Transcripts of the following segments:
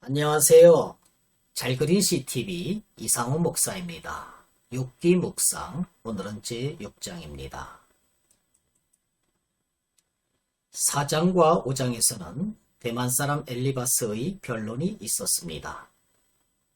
안녕하세요. 잘 그린 CTV 이상호 목사입니다. 6기 묵상, 오늘은 제6장입니다. 4장과 5장에서는 대만 사람 엘리바스의 변론이 있었습니다.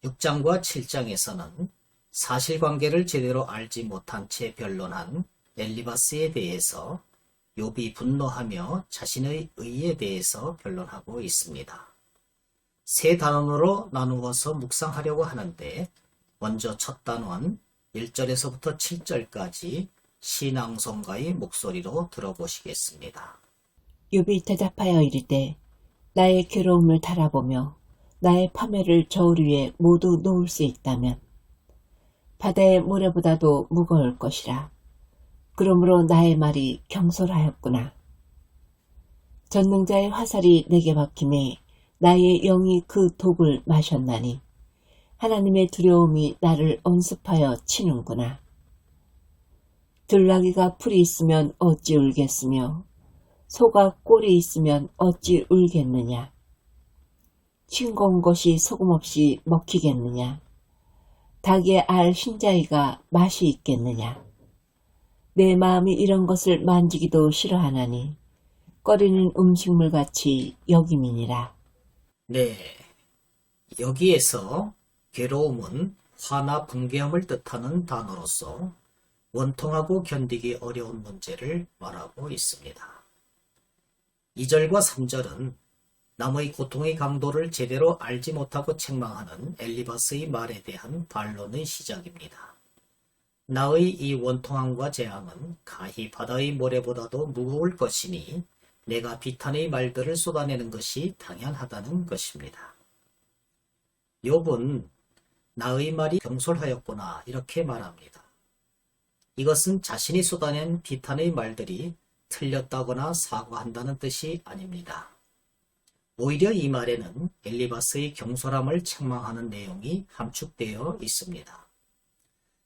6장과 7장에서는 사실관계를 제대로 알지 못한 채 변론한 엘리바스에 대해서 욥이 분노하며 자신의 의에 대해서 변론하고 있습니다. 세 단원으로 나누어서 묵상하려고 하는데 먼저 첫 단원 1절에서부터 7절까지 신앙송가의 목소리로 들어보시겠습니다. 욥이 대답하여 이르되 나의 괴로움을 달아보며 나의 파멸을 저울 위에 모두 놓을 수 있다면 바다의 모래보다도 무거울 것이라. 그러므로 나의 말이 경솔하였구나. 전능자의 화살이 내게 박힘에 나의 영이 그 독을 마셨나니 하나님의 두려움이 나를 엄습하여 치는구나. 들나귀가 풀이 있으면 어찌 울겠으며 소가 꼴이 있으면 어찌 울겠느냐. 싱거운 것이 소금 없이 먹히겠느냐. 닭의 알 흰자위가 맛이 있겠느냐. 내 마음이 이런 것을 만지기도 싫어하나니 꺼리는 음식물같이 여김이니라. 네, 여기에서 괴로움은 화나 붕괴함을 뜻하는 단어로서 원통하고 견디기 어려운 문제를 말하고 있습니다. 2절과 3절은 남의 고통의 강도를 제대로 알지 못하고 책망하는 엘리바스의 말에 대한 반론의 시작입니다. 나의 이 원통함과 재앙은 가히 바다의 모래보다도 무거울 것이니 내가 비탄의 말들을 쏟아내는 것이 당연하다는 것입니다. 욥은 나의 말이 경솔하였구나 이렇게 말합니다. 이것은 자신이 쏟아낸 비탄의 말들이 틀렸다거나 사과한다는 뜻이 아닙니다. 오히려 이 말에는 엘리바스의 경솔함을 책망하는 내용이 함축되어 있습니다.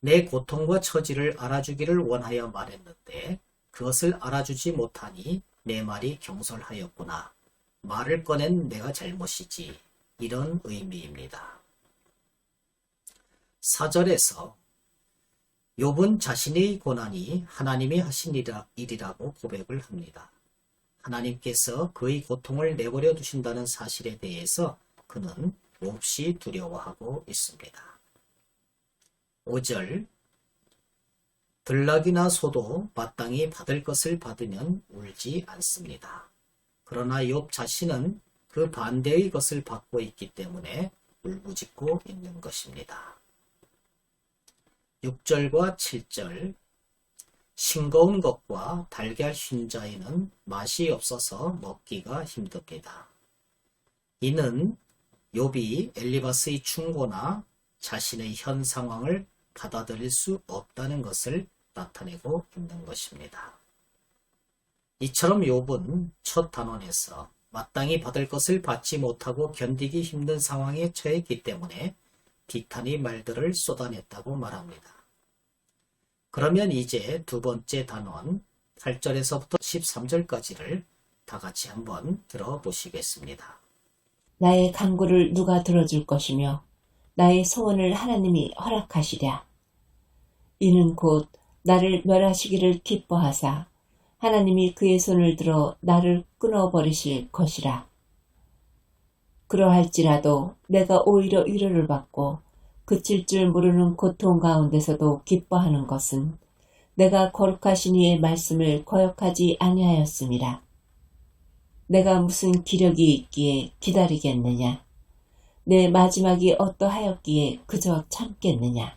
내 고통과 처지를 알아주기를 원하여 말했는데 그것을 알아주지 못하니 내 말이 경솔하였구나. 말을 꺼낸 내가 잘못이지. 이런 의미입니다. 4절에서 욥은 자신의 고난이 하나님이 하신 일이라고 고백을 합니다. 하나님께서 그의 고통을 내버려 두신다는 사실에 대해서 그는 몹시 두려워하고 있습니다. 5절 들락이나 소도 마땅히 받을 것을 받으면 울지 않습니다. 그러나 욥 자신은 그 반대의 것을 받고 있기 때문에 울부짖고 있는 것입니다. 6절과 7절 싱거운 것과 달걀 흰자에는 맛이 없어서 먹기가 힘듭니다. 이는 욥이 엘리바스의 충고나 자신의 현 상황을 받아들일 수 없다는 것을 나타내고 있는 것입니다. 이처럼 욥은 첫 단원에서 마땅히 받을 것을 받지 못하고 견디기 힘든 상황에 처했기 때문에 비탄의 말들을 쏟아냈다고 말합니다. 그러면 이제 두 번째 단원 8절에서부터 13절까지를 다 같이 한번 들어보시겠습니다. 나의 간구를 누가 들어줄 것이며 나의 소원을 하나님이 허락하시랴. 이는 곧 나를 멸하시기를 기뻐하사 하나님이 그의 손을 들어 나를 끊어버리실 것이라. 그러할지라도 내가 오히려 위로를 받고 그칠 줄 모르는 고통 가운데서도 기뻐하는 것은 내가 거룩하신 이의 말씀을 거역하지 아니하였음이라. 내가 무슨 기력이 있기에 기다리겠느냐. 내 마지막이 어떠하였기에 그저 참겠느냐.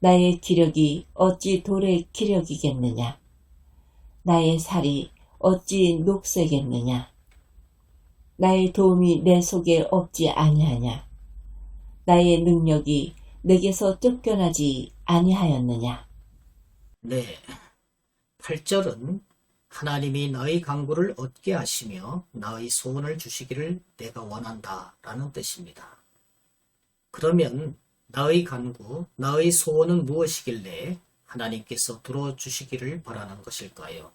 나의 기력이 어찌 돌의 기력이겠느냐. 나의 살이 어찌 녹색겠느냐. 나의 도움이 내 속에 없지 아니하냐. 나의 능력이 내게서 쫓겨나지 아니하였느냐. 네, 8절은 하나님이 나의 간구를 얻게 하시며 나의 소원을 주시기를 내가 원한다 라는 뜻입니다. 그러면 나의 간구, 나의 소원은 무엇이길래 하나님께서 들어주시기를 바라는 것일까요?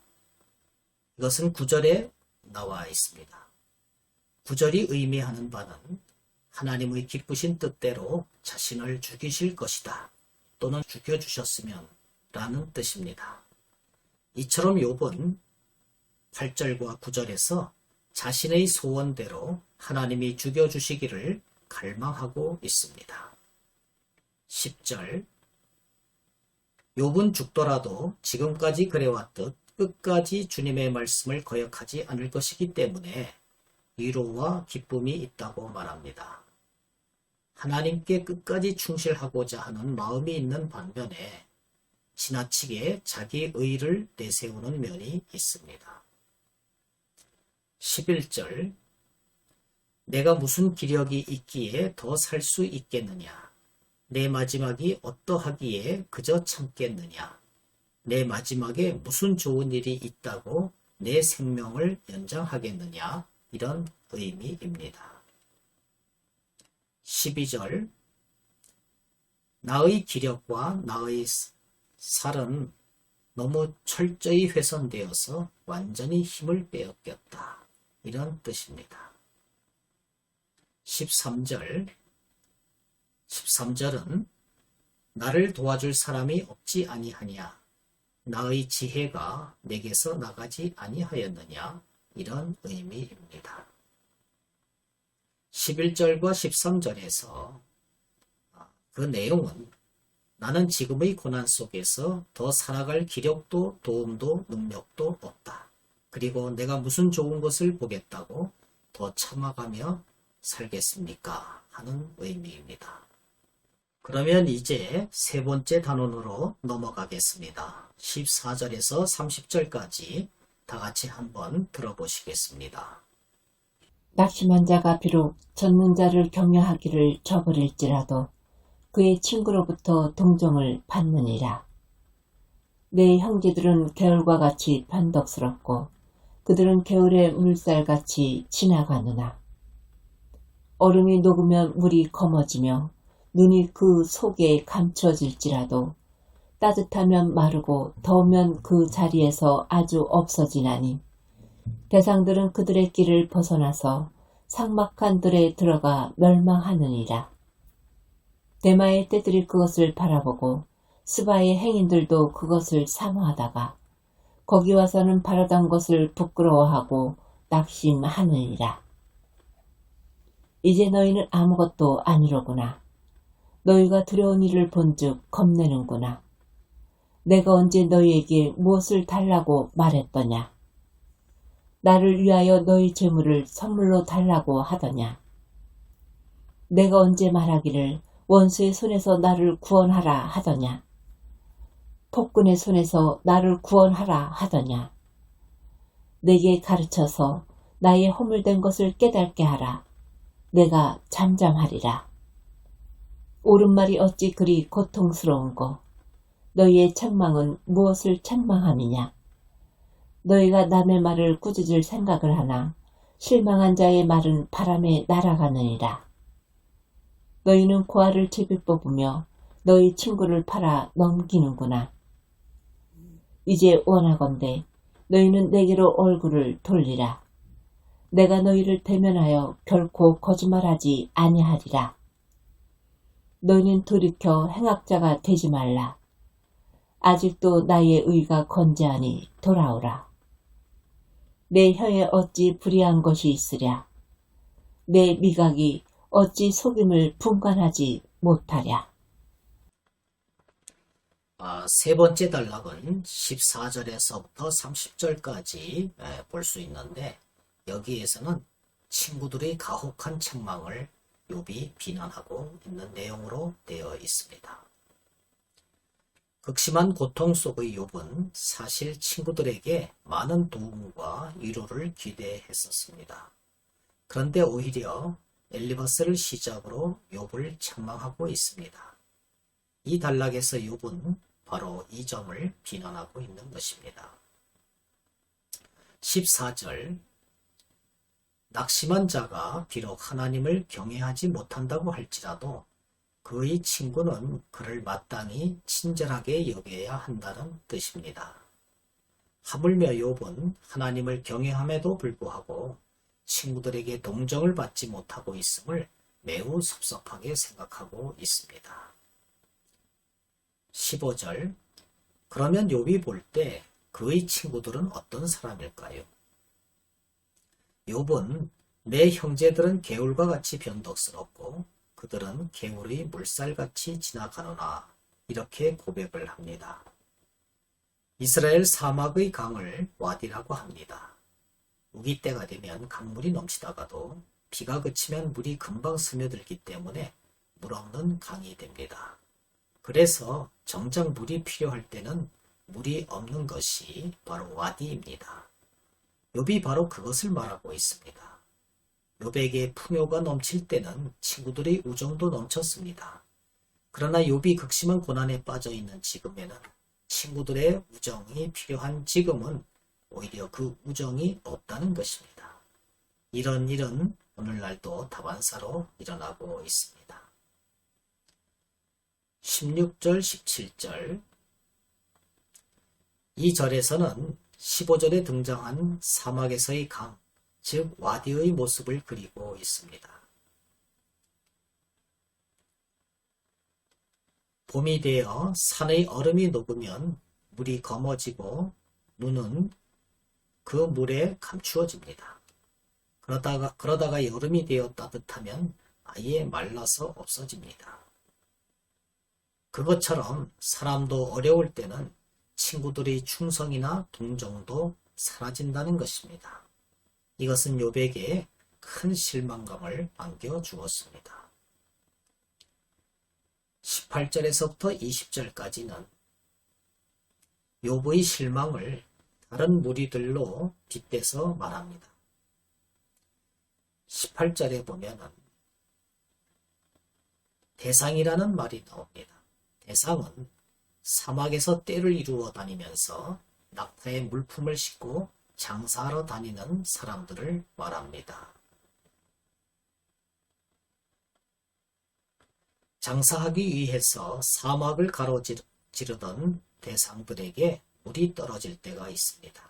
이것은 9절에 나와 있습니다. 9절이 의미하는 바는 하나님의 기쁘신 뜻대로 자신을 죽이실 것이다. 또는 죽여주셨으면 라는 뜻입니다. 이처럼 욥은 8절과 9절에서 자신의 소원대로 하나님이 죽여주시기를 갈망하고 있습니다. 10절 욥은 죽더라도 지금까지 그래왔듯 끝까지 주님의 말씀을 거역하지 않을 것이기 때문에 위로와 기쁨이 있다고 말합니다. 하나님께 끝까지 충실하고자 하는 마음이 있는 반면에 지나치게 자기 의를 내세우는 면이 있습니다. 11절 내가 무슨 기력이 있기에 더 살 수 있겠느냐? 내 마지막이 어떠하기에 그저 참겠느냐? 내 마지막에 무슨 좋은 일이 있다고 내 생명을 연장하겠느냐? 이런 의미입니다. 12절 나의 기력과 나의 살은 너무 철저히 훼손되어서 완전히 힘을 빼앗겼다. 이런 뜻입니다. 13절은 나를 도와줄 사람이 없지 아니하냐? 나의 지혜가 내게서 나가지 아니하였느냐? 이런 의미입니다. 11절과 13절에서 그 내용은 나는 지금의 고난 속에서 더 살아갈 기력도 도움도 능력도 없다. 그리고 내가 무슨 좋은 것을 보겠다고 더 참아가며 살겠습니까? 하는 의미입니다. 그러면 이제 세 번째 단원으로 넘어가겠습니다. 14절에서 30절까지 다 같이 한번 들어보시겠습니다. 낙심한 자가 비록 젖는 자를 격려하기를 저버릴지라도 그의 친구로부터 동정을 받느니라. 내 형제들은 겨울과 같이 반덕스럽고 그들은 겨울의 물살같이 지나가느나 얼음이 녹으면 물이 검어지며 눈이 그 속에 감춰질지라도 따뜻하면 마르고 더우면 그 자리에서 아주 없어지나니 대상들은 그들의 길을 벗어나서 삭막한 들에 들어가 멸망하느니라. 대마의 떼들이 그것을 바라보고 스바의 행인들도 그것을 사모하다가 거기 와서는 바라던 것을 부끄러워하고 낙심하느니라. 이제 너희는 아무것도 아니로구나. 너희가 두려운 일을 본즉 겁내는구나. 내가 언제 너희에게 무엇을 달라고 말했더냐? 나를 위하여 너희 재물을 선물로 달라고 하더냐? 내가 언제 말하기를 원수의 손에서 나를 구원하라 하더냐? 폭군의 손에서 나를 구원하라 하더냐? 내게 가르쳐서 나의 허물된 것을 깨닫게 하라. 내가 잠잠하리라. 옳은 말이 어찌 그리 고통스러운고 너희의 책망은 무엇을 책망함이냐? 너희가 남의 말을 꾸짖을 생각을 하나 실망한 자의 말은 바람에 날아가느니라. 너희는 고아를 제비 뽑으며 너희 친구를 팔아 넘기는구나. 이제 원하건대 너희는 내게로 얼굴을 돌리라. 내가 너희를 대면하여 결코 거짓말하지 아니하리라. 너희는 돌이켜 행악자가 되지 말라. 아직도 나의 의가 건재하니 돌아오라. 내 혀에 어찌 불의한 것이 있으랴. 내 미각이 어찌 속임을 분간하지 못하랴. 세 번째 단락은 14절에서부터 30절까지 볼 수 있는데 여기에서는 친구들의 가혹한 책망을 욥이 비난하고 있는 내용으로 되어 있습니다. 극심한 고통 속의 욥은 사실 친구들에게 많은 도움과 위로를 기대했었습니다. 그런데 오히려 엘리바스를 시작으로 욥을 책망하고 있습니다. 이 단락에서 욥은 바로 이 점을 비난하고 있는 것입니다. 14절 낙심한 자가 비록 하나님을 경외하지 못한다고 할지라도 그의 친구는 그를 마땅히 친절하게 여겨야 한다는 뜻입니다. 하물며 욥은 하나님을 경외함에도 불구하고 친구들에게 동정을 받지 못하고 있음을 매우 섭섭하게 생각하고 있습니다. 15절. 그러면 욥이 볼 때 그의 친구들은 어떤 사람일까요? 욥은 내 형제들은 개울과 같이 변덕스럽고 그들은 개울의 물살같이 지나가노라 이렇게 고백을 합니다. 이스라엘 사막의 강을 와디라고 합니다. 우기 때가 되면 강물이 넘치다가도 비가 그치면 물이 금방 스며들기 때문에 물 없는 강이 됩니다. 그래서 정작 물이 필요할 때는 물이 없는 것이 바로 와디입니다. 욥이 바로 그것을 말하고 있습니다. 욥에게 풍요가 넘칠 때는 친구들의 우정도 넘쳤습니다. 그러나 욥이 극심한 고난에 빠져 있는 지금에는 친구들의 우정이 필요한 지금은 오히려 그 우정이 없다는 것입니다. 이런 일은 오늘날도 다반사로 일어나고 있습니다. 16절, 17절. 이 절에서는 15절에 등장한 사막에서의 강, 즉 와디의 모습을 그리고 있습니다. 봄이 되어 산의 얼음이 녹으면 물이 검어지고 눈은 그 물에 감추어집니다. 그러다가 여름이 되어 따뜻하면 아예 말라서 없어집니다. 그것처럼 사람도 어려울 때는 친구들의 충성이나 동정도 사라진다는 것입니다. 이것은 욥에게 큰 실망감을 안겨주었습니다. 18절에서부터 20절까지는 욥의 실망을 다른 무리들로 빗대서 말합니다. 18절에 보면은 대상이라는 말이 나옵니다. 대상은 사막에서 떼를 이루어 다니면서 낙타의 물품을 싣고 장사하러 다니는 사람들을 말합니다. 장사하기 위해서 사막을 가로지르던 대상들에게 물이 떨어질 때가 있습니다.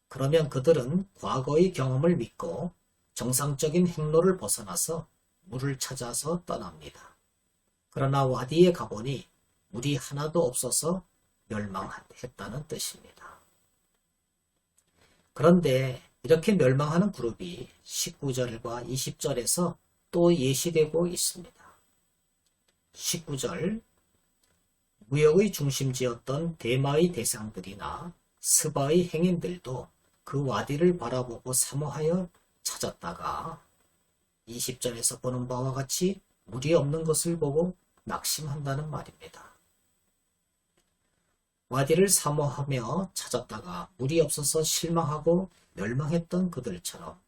그러면 그들은 과거의 경험을 믿고 정상적인 행로를 벗어나서 물을 찾아서 떠납니다. 그러나 와디에 가보니 물이 하나도 없어서 멸망했다는 뜻입니다. 그런데 이렇게 멸망하는 그룹이 19절과 20절에서 또 예시되고 있습니다. 19절. 무역의 중심지였던 대마의 대상들이나 스바의 행인들도 그 와디를 바라보고 사모하여 찾았다가 20절에서 보는 바와 같이 물이 없는 것을 보고 낙심한다는 말입니다. 와디를 사모하며 찾았다가 물이 없어서 실망하고 멸망했던 그들처럼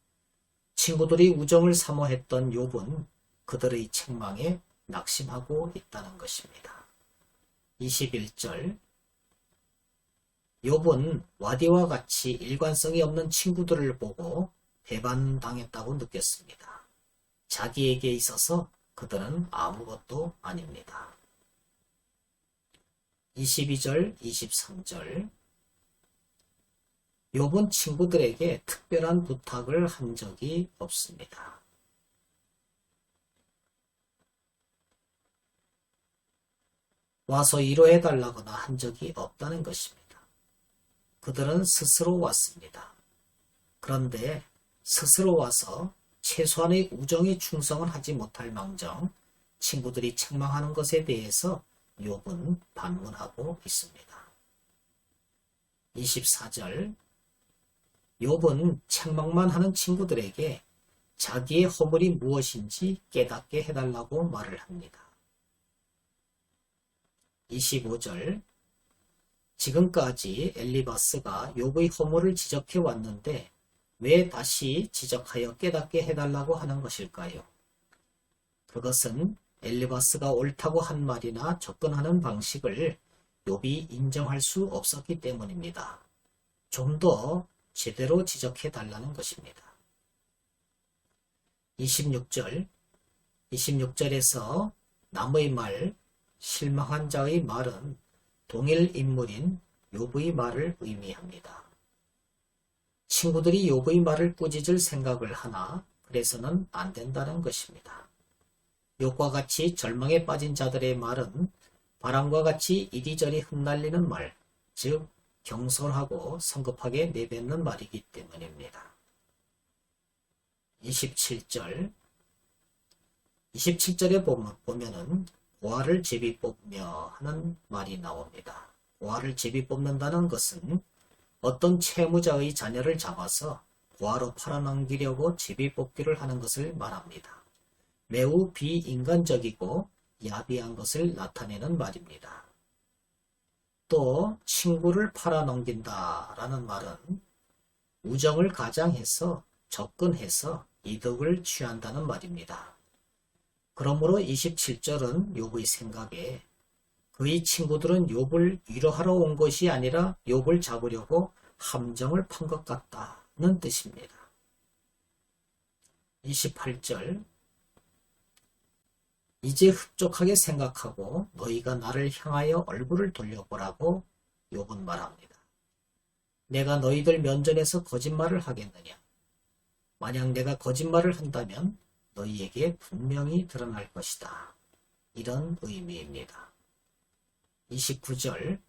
친구들이 우정을 사모했던 욥은 그들의 책망에 낙심하고 있다는 것입니다. 21절. 욥은 와디와 같이 일관성이 없는 친구들을 보고 배반당했다고 느꼈습니다. 자기에게 있어서 그들은 아무것도 아닙니다. 22절, 23절. 욥은 친구들에게 특별한 부탁을 한 적이 없습니다. 와서 위로해달라거나 한 적이 없다는 것입니다. 그들은 스스로 왔습니다. 그런데 스스로 와서 최소한의 우정의 충성을 하지 못할 망정 친구들이 책망하는 것에 대해서 욥은 반문하고 있습니다. 24절. 욥은 책망만 하는 친구들에게 자기의 허물이 무엇인지 깨닫게 해달라고 말을 합니다. 25절. 지금까지 엘리바스가 욥의 허물을 지적해 왔는데 왜 다시 지적하여 깨닫게 해달라고 하는 것일까요? 그것은 엘리바스가 옳다고 한 말이나 접근하는 방식을 욥이 인정할 수 없었기 때문입니다. 좀 더 제대로 지적해 달라는 것입니다. 26절. 26절에서 남의 말, 실망한 자의 말은 동일 인물인 욥의 말을 의미합니다. 친구들이 욥의 말을 꾸짖을 생각을 하나 그래서는 안 된다는 것입니다. 욥과 같이 절망에 빠진 자들의 말은 바람과 같이 이리저리 흩날리는 말, 즉 경솔하고 성급하게 내뱉는 말이기 때문입니다. 27절에 보면은 고아를 제비 뽑으며 하는 말이 나옵니다. 고아를 제비 뽑는다는 것은 어떤 채무자의 자녀를 잡아서 고아로 팔아넘기려고 제비 뽑기를 하는 것을 말합니다. 매우 비인간적이고 야비한 것을 나타내는 말입니다. 또 친구를 팔아넘긴다라는 말은 우정을 가장해서 접근해서 이득을 취한다는 말입니다. 그러므로 27절은 욥의 생각에 그의 친구들은 욥을 위로하러 온 것이 아니라 욥을 잡으려고 함정을 판 것 같다는 뜻입니다. 28절 이제 흡족하게 생각하고 너희가 나를 향하여 얼굴을 돌려보라고 욥은 말합니다. 내가 너희들 면전에서 거짓말을 하겠느냐? 만약 내가 거짓말을 한다면 너희에게 분명히 드러날 것이다. 이런 의미입니다. 29절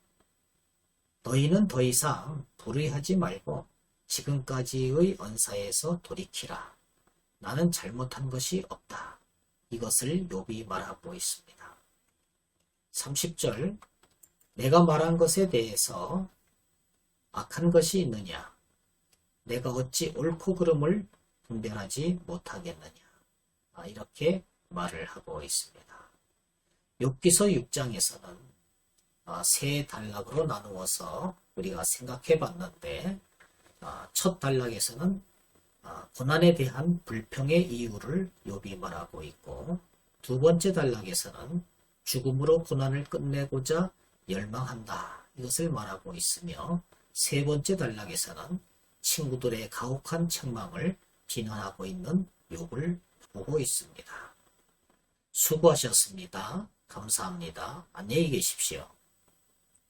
너희는 더 이상 불의하지 말고 지금까지의 언사에서 돌이키라. 나는 잘못한 것이 없다. 이것을 욥이 말하고 있습니다. 30절 내가 말한 것에 대해서 악한 것이 있느냐? 내가 어찌 옳고 그름을 분별하지 못하겠느냐? 이렇게 말을 하고 있습니다. 욥기서 6장에서는 세 단락으로 나누어서 우리가 생각해 봤는데 첫 단락에서는 고난에 대한 불평의 이유를 욥이 말하고 있고 두 번째 단락에서는 죽음으로 고난을 끝내고자 열망한다. 이것을 말하고 있으며 세 번째 단락에서는 친구들의 가혹한 책망을 비난하고 있는 욥을 보고 있습니다. 수고하셨습니다. 감사합니다. 안녕히 계십시오.